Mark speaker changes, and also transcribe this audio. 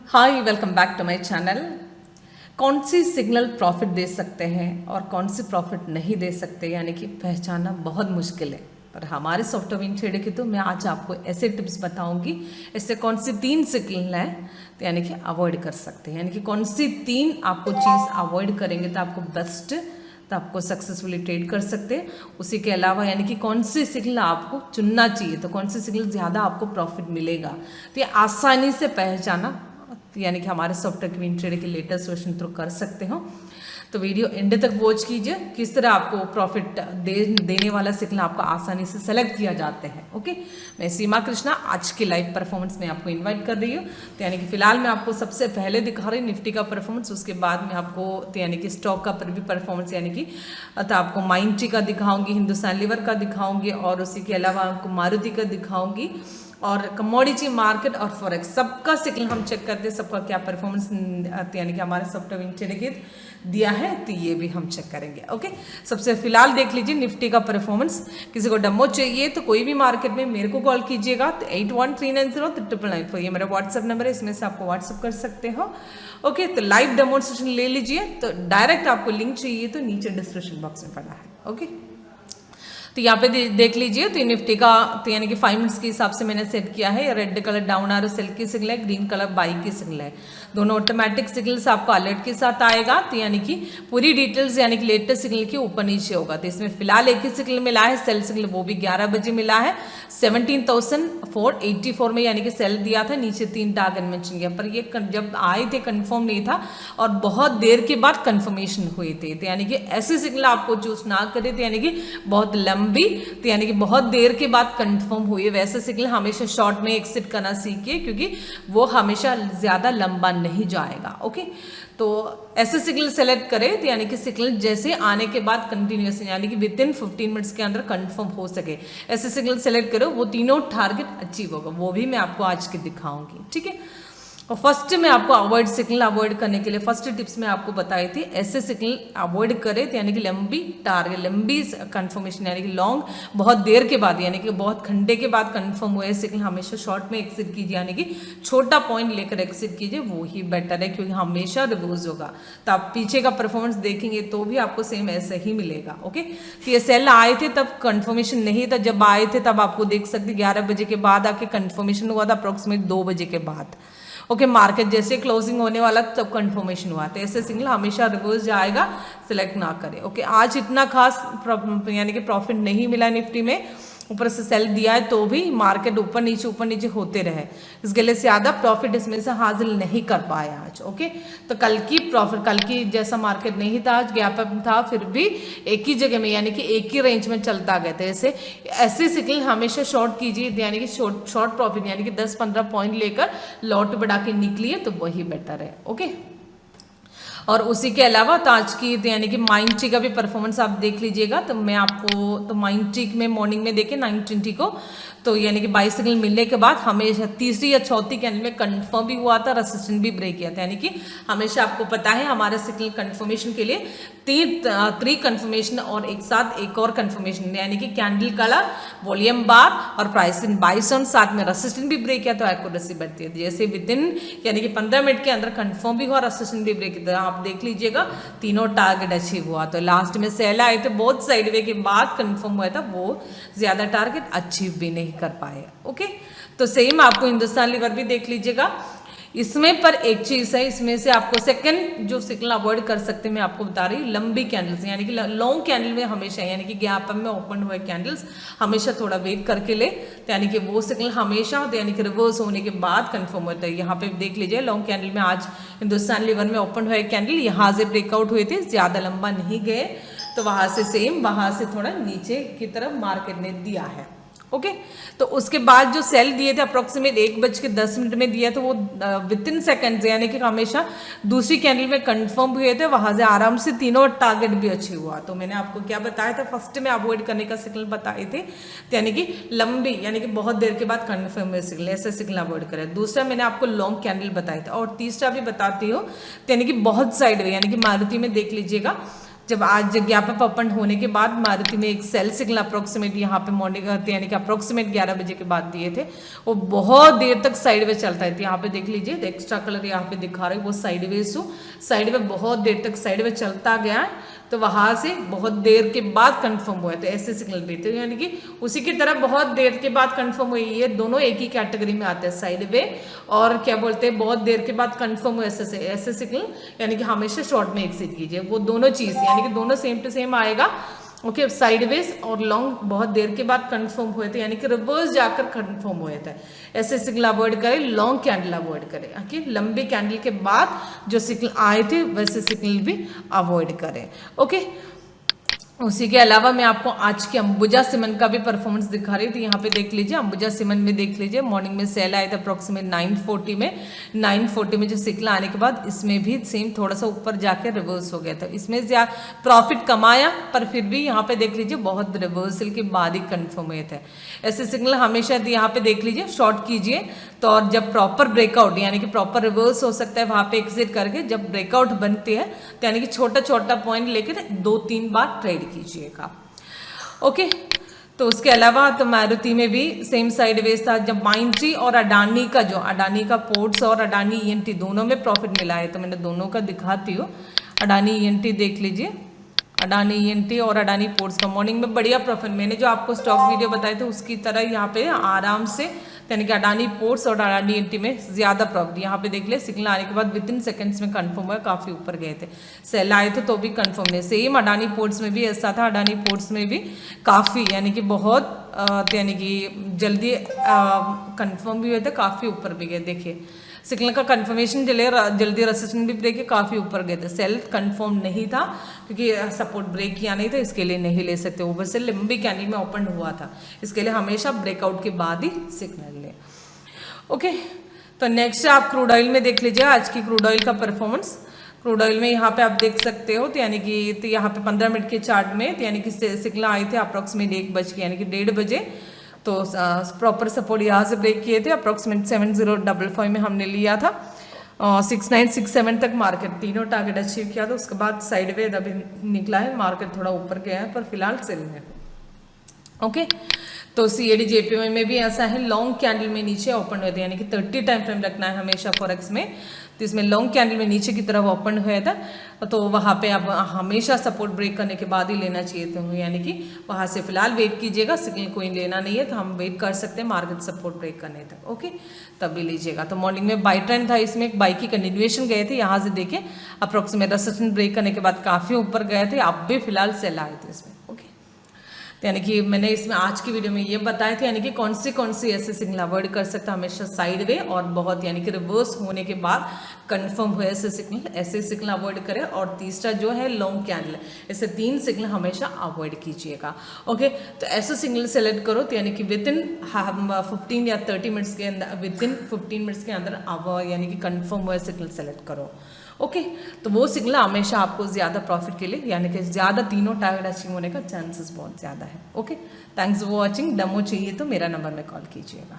Speaker 1: Hi, welcome back to my channel. कौन सी signal profit दे सकते हैं और कौन सी प्रॉफिट नहीं दे सकते, यानी कि पहचानना बहुत मुश्किल है। पर हमारे सॉफ्टवेयर ट्रेडर की तो मैं आज आपको ऐसे टिप्स बताऊंगी, ऐसे कौन सी 3 सिग्नल हैं तो यानी कि अवॉइड कर सकते हैं, यानी कि कौन सी 3 आपको चीज़ अवॉइड करेंगे तो आपको बेस्ट, तो आपको सक्सेसफुली ट्रेड कर सकते हैं। उसी के अलावा यानी कि कौन सी सिग्नल आपको चुनना चाहिए, तो कौन सी सिग्नल ज़्यादा आपको प्रॉफिट मिलेगा, तो ये आसानी से पहचाना यानी कि हमारे सॉफ्टवेयर क्वीन ट्रेडर के लेटेस्ट वर्जन थ्रू कर सकते हो। तो वीडियो एंड तक वॉच कीजिए, किस तरह आपको प्रॉफिट देने वाला सिग्नल आपको आसानी से सेलेक्ट किया जाते हैं। ओके, मैं सीमा कृष्णा आज के लाइव परफॉर्मेंस में आपको इनवाइट कर रही हूँ। तो यानी कि फिलहाल मैं आपको सबसे पहले दिखा रही हूँ निफ्टी का परफॉर्मेंस, उसके बाद में आपको तो यानी कि स्टॉक का भी परफॉर्मेंस यानी कि तो आपको माइंट्री का दिखाऊंगी, हिंदुस्तान लीवर का दिखाऊंगी और उसी के अलावा आपको मारुति का दिखाऊंगी और कमोडिटी मार्केट और फॉरेक्स सबका सिग्नल हम चेक करते हैं, सबका क्या परफॉर्मेंस यानी कि हमारे सॉफ्टवेयर ट्रेडर दिया है, तो ये भी हम चेक करेंगे। ओके, सबसे फिलहाल देख लीजिए निफ्टी का परफॉर्मेंस। किसी को डेमो चाहिए तो कोई भी मार्केट में मेरे को कॉल कीजिएगा, तो 8139099994 ये मेरा व्हाट्सएप नंबर है, इसमें से आपको व्हाट्सएप कर सकते हो। ओके, तो लाइव डेमोन्स्ट्रेशन ले लीजिए। तो डायरेक्ट आपको लिंक चाहिए तो नीचे डिस्क्रिप्शन बॉक्स में पड़ा है। ओके, तो यहाँ पे देख लीजिए, तो निफ्टी का तो यानी कि 5 मिनट्स के हिसाब से मैंने सेट किया है। रेड कलर डाउन आरो सेल की सिग्नल है, ग्रीन कलर बाई की सिग्नल है। दोनों ऑटोमेटिक सिग्नल्स आपको अलर्ट के साथ आएगा। तो यानी कि पूरी डिटेल्स यानी कि लेटेस्ट सिग्नल के ऊपर नीचे होगा। तो इसमें फिलहाल एक ही सिग्नल मिला है, सेल सिग्नल, वो भी 11 बजे मिला है। 17,484 में यानी कि सेल दिया था, नीचे 3 टारगेट मेंशन किया, पर ये जब आए थे कंफर्म नहीं था और बहुत देर के बाद कंफर्मेशन हुए थे। तो यानी कि ऐसे सिग्नल आपको चूज ना करे, तो यानी कि बहुत लंबी, तो यानी कि बहुत देर के बाद कंफर्म हुई, वैसे सिग्नल हमेशा शॉर्ट में एक्सिट करना सीखिए, क्योंकि वो हमेशा ज्यादा लंबा नहीं जाएगा। ओके, तो ऐसे सिग्नल सेलेक्ट करें तो यानी कि सिग्नल जैसे आने के बाद कंटिन्यूस यानी कि विद इन 15 मिनट्स के अंदर कंफर्म हो सके, ऐसे सिग्नल सेलेक्ट करो, वो तीनों टारगेट अचीव होगा। वो भी मैं आपको आज के दिखाऊंगी, ठीक है। और फर्स्ट में आपको अवॉइड सिग्नल अवॉइड करने के लिए फर्स्ट टिप्स में आपको बताई थी, ऐसे सिग्नल अवॉइड करें तो यानी कि लंबी टारगेट, लंबी कंफर्मेशन यानी कि लॉन्ग, बहुत देर के बाद यानी कि बहुत घंटे के बाद कंफर्म हुए सिग्नल हमेशा शॉर्ट में एक्सिट कीजिए, यानी कि छोटा पॉइंट लेकर एक्सिट कीजिए, वो ही बेटर है, क्योंकि हमेशा रिवर्स होगा। तो आप पीछे का परफॉर्मेंस देखेंगे तो भी आपको सेम ऐसे ही मिलेगा। ओके, तो ये सेल आए थे तब कंफर्मेशन नहीं था, जब आए थे तब आपको देख सकते 11 बजे के बाद आके कंफर्मेशन हुआ था, अप्रोक्सीमेट 2 बजे के बाद। ओके, मार्केट जैसे क्लोजिंग होने वाला तब कंफर्मेशन हुआ, तो ऐसे सिग्नल हमेशा रिवर्स जाएगा, सिलेक्ट ना करें। ओके, आज इतना खास यानी कि प्रॉफिट नहीं मिला निफ्टी में, ऊपर से सेल दिया है तो भी मार्केट ऊपर नीचे होते रहे, इसके लिए ज्यादा प्रॉफिट इसमें से हासिल नहीं कर पाया आज। ओके, तो कल की प्रॉफिट, कल की जैसा मार्केट नहीं था, आज गैप अप था, फिर भी एक ही जगह में यानी कि एक ही रेंज में चलता गया था। ऐसे सिग्नल हमेशा शॉर्ट कीजिए, यानी कि शॉर्ट प्रॉफिट यानी कि 10-15 पॉइंट लेकर लॉट बढ़ा के निकलिए, तो वही बेटर है। ओके, और उसी के अलावा तो आज की यानी कि माइंट्री का भी परफॉर्मेंस आप देख लीजिएगा। तो मैं आपको तो माइंट्री में मॉर्निंग में देखे 920 को, तो यानी कि 22 सिग्नल मिलने के बाद हमेशा तीसरी या चौथी कैंडल में कंफर्म भी हुआ था, रेजिस्टेंस भी ब्रेक किया था। यानी कि हमेशा आपको पता है हमारे सिग्नल कंफर्मेशन के लिए 3 कंफर्मेशन और एक साथ एक और कंफर्मेशन, यानी कि कैंडल कलर, वॉल्यूम बार और प्राइस इन बाइसन, साथ में रेजिस्टेंस भी ब्रेक किया तो एक्यूरेसी बढ़ती है। जैसे विद इन यानी कि 15 मिनट के अंदर कंफर्म भी हुआ, रेजिस्टेंस भी ब्रेक किया, आप देख लीजिएगा तीनों टारगेट अचीव हुआ। तो लास्ट में सेल आए थे, बहुत साइड वे के बाद कंफर्म हुआ था, वो ज्यादा टारगेट अचीव भी नहीं कर पाए। ओके, तो सेम आपको हिंदुस्तान लीवर भी देख लीजिएगा। इसमें पर एक चीज है, इसमें से आपको सेकंड जो सिग्नल अवॉइड कर सकते हैं, मैं आपको बता रही, लंबी कैंडल्स यानी कि लॉन्ग कैंडल में हमेशा यानी कि गैप में ओपन हुए कैंडल्स हमेशा थोड़ा वेट करके ले, तो यानी कि वो सिग्नल हमेशा तो यानी कि रिवर्स होने के बाद कंफर्म होता है। यहाँ पे देख लीजिए लॉन्ग कैंडल में आज हिंदुस्तान लीवर में ओपन हुए कैंडल यहाँ से ब्रेकआउट हुए थे, ज्यादा लंबा नहीं गए, तो वहां से सेम वहां से थोड़ा नीचे की तरफ मार्केट ने दिया है। ओके, तो उसके बाद जो सेल दिए थे अप्रोक्सीमेट 1:10 में दिया, तो वो विद इन सेकेंड यानी कि हमेशा दूसरी कैंडल में कंफर्म हुए थे, वहां से आराम से तीनों टारगेट भी अच्छे हुआ। तो मैंने आपको क्या बताया था, फर्स्ट में अवॉइड करने का सिग्नल बताए थे, तो यानी कि लंबी यानी कि बहुत देर के बाद कंफर्म हुए सिग्नल, ऐसे सिग्नल अवॉइड करें। दूसरा मैंने आपको लॉन्ग कैंडल बताया था, और तीसरा भी बताती हूँ, तो यानी कि बहुत साइड वे यानी कि मारुति में देख लीजिएगा, जब आज गैप अप ओपन होने के बाद मारुति में एक सेल सिग्नल अप्रोक्सीमेट यहाँ पे मॉर्निंग यानी कि अप्रोक्सीमेट 11 बजे के बाद दिए थे, वो बहुत देर तक साइडवेज चलता है। तो यहाँ पे देख लीजिए एक्स्ट्रा कलर यहाँ पे दिखा रहे हैं, वो साइडवेज साइडवेज बहुत देर तक साइडवेज चलता गया है, तो वहां से बहुत देर के बाद कंफर्म हुआ है। तो ऐसे सिग्नल भी थे, यानी कि उसी की तरह बहुत देर के बाद कंफर्म हुई है, दोनों एक ही कैटेगरी में आते हैं, साइडवे और क्या बोलते हैं बहुत देर के बाद कंफर्म हुए ऐसे सिग्नल, यानी कि हमेशा शॉर्ट में एग्जिट कीजिए, वो दोनों चीज यानी कि दोनों सेम टू सेम आएगा। ओके, साइडवेज और लॉन्ग बहुत देर के बाद कंफर्म हुए थे, यानी कि रिवर्स जाकर कंफर्म हुए थे, ऐसे सिग्नल अवॉइड करें, लॉन्ग कैंडल अवॉइड करें। ओके, लंबी कैंडल के बाद जो सिग्नल आए थे वैसे सिग्नल भी अवॉइड करें। ओके, उसी के अलावा मैं आपको आज के अंबुजा सीमेंट का भी परफॉर्मेंस दिखा रही थी। यहाँ पे देख लीजिए, अंबुजा सीमेंट में देख लीजिए मॉर्निंग में सेल आया था अप्रोक्सीमेट 940 में जो सिग्नल आने के बाद इसमें भी सेम थोड़ा सा ऊपर जाकर रिवर्स हो गया था, इसमें प्रॉफिट कमाया, पर फिर भी यहाँ पे देख लीजिए बहुत रिवर्सल के बाद ही कन्फर्म हुए थे। ऐसे सिग्नल हमेशा यहाँ पे देख लीजिए शॉर्ट कीजिए, तो और जब प्रॉपर ब्रेकआउट यानी कि प्रॉपर रिवर्स हो सकता है वहां पे एग्जिट करके, जब ब्रेकआउट बनती है तो यानी कि छोटा छोटा पॉइंट लेकर 2-3 बार ट्रेड कीजिएगा। ओके, तो उसके अलावा तो मारुति में भी सेम साइडवेज था, जब माइंट्री और अडानी का अडानी का पोर्ट्स और अडानी ईएनटी दोनों में प्रॉफिट मिला है, तो मैंने दोनों का दिखाती हूँ। अडानी ईएनटी देख लीजिए, अडानी ईएनटी और अडानी पोर्ट्स का मॉर्निंग में बढ़िया प्रॉफिट, मैंने जो आपको स्टॉक वीडियो बताए थे उसकी तरह यहाँ पे आराम से, यानी कि अडानी पोर्ट्स और अडानी ईएनटी में ज्यादा प्रॉफिट। यहाँ पे देख ले सिग्नल आने के बाद विदिन सेकंड्स में कंफर्म हुआ, काफी ऊपर गए थे, सेल आए थे तो भी कंफर्म नहीं। सेम अडानी पोर्ट्स में भी ऐसा था, अडानी पोर्ट्स में भी काफी यानी कि बहुत यानी कि जल्दी कंफर्म भी हुए थे, काफी ऊपर भी गए। देखिए सिग्नल का कंफर्मेशन जल्दी रेसिस्टेंस भी ब्रेक के काफी ऊपर गए थे, सेल कंफर्म नहीं था क्योंकि सपोर्ट ब्रेक किया नहीं था, इसके लिए नहीं ले सकते। ऊपर से लंबी कैंडल में ओपन हुआ था, इसके लिए हमेशा ब्रेकआउट के बाद ही सिग्नल ले। ओके, तो नेक्स्ट आप क्रूड ऑयल में देख लीजिए आज की क्रूड ऑयल का परफॉर्मेंस। क्रूड ऑयल में यहाँ पे आप देख सकते हो, तो यानी कि तो यहाँ पे 15 मिनट के चार्ट में तो यानी कि सिग्नल आए थे अप्रोक्सीमेट 1 बजे यानी कि 1:30 बजे, तो प्रॉपर सपोर्ट यहाँ से ब्रेक किए थे अप्रोक्सीमेट 7055 में हमने लिया था, 6967 तक मार्केट तीनों टारगेट अचीव किया था। उसके बाद साइडवेज अभी निकला है, मार्केट थोड़ा ऊपर गया है पर फिलहाल सेलिंग है। ओके, तो सीएडी जेपीवाई में भी ऐसा है, लॉन्ग कैंडल में नीचे ओपन हुए थे, यानी कि 30 टाइम फ्रेम रखना है हमेशा फॉरेक्स में, तो इसमें लॉन्ग कैंडल में नीचे की तरफ ओपन हुआ था, तो वहाँ पे अब हमेशा सपोर्ट ब्रेक करने के बाद ही लेना चाहिए था, यानी कि वहाँ से फिलहाल वेट कीजिएगा, सिग्नल कोई लेना नहीं है तो हम वेट कर सकते हैं मार्केट सपोर्ट ब्रेक करने तक। ओके, तभी लीजिएगा। तो मॉर्निंग में बाई ट्रेंड था, इसमें एक बाई की कंटिन्यूएशन गए थे, यहाँ से देखें अप्रोक्सीमेट रेसिस्टेंस ब्रेक करने के बाद काफी ऊपर गए थे, अब भी फिलहाल सेल आए थे इसमें। ओके, यानी कि मैंने इसमें आज की वीडियो में ये बताए थे, यानी कि कौन सी ऐसे सिग्नल अवॉइड कर सकता है हमेशा साइडवे और बहुत यानी कि रिवर्स होने के बाद कंफर्म हुए ऐसे सिग्नल अवॉइड करें, और तीसरा जो है लॉन्ग कैंडल, ऐसे 3 सिग्नल हमेशा अवॉइड कीजिएगा। ओके, तो ऐसे सिग्नल सेलेक्ट करो, तो यानी कि विदिन 15 या 30 मिनट्स के अंदर, विदिन 15 मिनट्स के अंदर यानी कि कंफर्म हुए सिग्नल सेलेक्ट करो। ओके, तो वो सिग्नल हमेशा आपको ज़्यादा प्रॉफिट के लिए यानी कि ज़्यादा तीनों टारगेट अचीव होने का चांसेस बहुत ज़्यादा है। Okay, thanks for watching. Demo चाहिए तो मेरा नंबर में कॉल कीजिएगा।